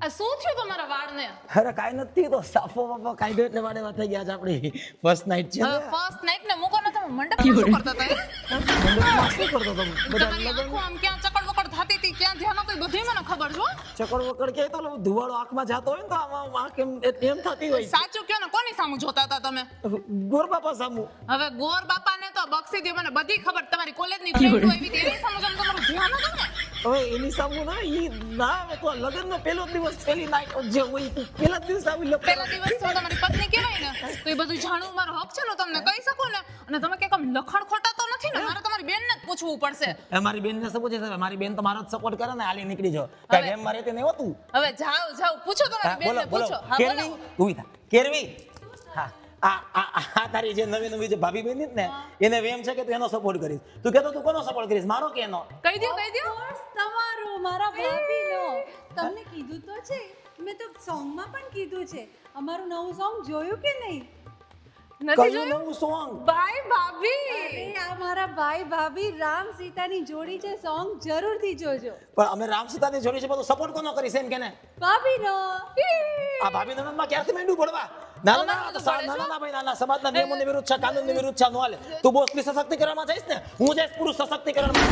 આ શું થયું તમારા વાળને? અરે કાઈ નથી તો સાફો બાફો કાઈ દો એટલે વાડેવા થઈ ગયા છે આપણી ફર્સ્ટ નાઈટ છે ને ફર્સ્ટ નાઈટ ને મૂકો ને તમે મંડપમાં શું કરતા હતા? મંડપમાં શું કરતો તો બધા તમારી આંખો આમ ક્યાં ચકડ વકડ થતી હતી, ક્યાં ધ્યાન હતું, એ બધુંય મને ખબર છે. ચકડ વકડ કે તો ધુવાળો આંખમાં જાતો હોય ને તો આમ આંખ એમ થતી હોય. સાચું કયો ને, કોની સામું જોતા હતા તમે? ગોર બાપા સામુ. હવે ગોર બાપાને તો બક્ષી દે, મને બધી ખબર. તમારી કોલેજની ફ્રેન્ડ આવી હતી એની સામું જેમ તમારું ધ્યાન હતું ને. હવે એની સામુ ના ઈ ના હવે તો લગનનો પહેલો દિવસ પહેલી નાઈટ જે હોય ઈ પહેલા દિવસ આવી લો. પહેલા દિવસ તો તમારી પત્ની કહેવાય ને, તો એ બધું જાણવું મારો હક છે ને, તમને કહી શકું ને. અને તમે કે કમ લખણ ખોટા તો નથી ને? મારે તમારી બેનને જ પૂછવું પડશે. મારી બેનને શું પૂછે છે? મારી બેન તો મારો જ સપોર્ટ કરે ને, હાલી નીકળી જાઓ. કાઈ એમ મારે તે નહીં હોતું. હવે જાઓ પૂછો તમારી બેનને, પૂછો. હા બોલો. કેરવી ઊભી થા. કેરવી હા આ તારી જે નવી જે ભાભી બેન ને એને વેમ છે કે તું એનો સપોર્ટ કરીશ. તું કહેતો તું કોનો સપોર્ટ કરીશ, મારો કે એનો? કહી દો તમારો, મારા ભાભીનો. તમને કીધું તો છે, મેં તો સોંગમાં પણ કીધું છે. અમારું નવું સોંગ જોયું કે નહીં? નથી કયું જોયું? નવું સોંગ? બાય ભાભી. અરે આ મારા ભાઈ ભાભી રામ સીતાની જોડી છે, સોંગ જરૂરથી જોજો. પણ અમે રામ સીતાની જોડી છે બધું સપોર્ટ કોનો કરીશ એમ કે ને? ભાભીનો. આ ભાભી નંદનમાં ક્યારથી માંડ્યું પડવા? ના ભાઈ ના સમાજના નિયમોની વિરુદ્ધ છે, કાનૂનની વિરુદ્ધ છે, નો હાલે. તું બોસ ની સશક્તિકરણમાં જઈશ ને, હું જઈશ પુરુષ સશક્તિકરણમાં.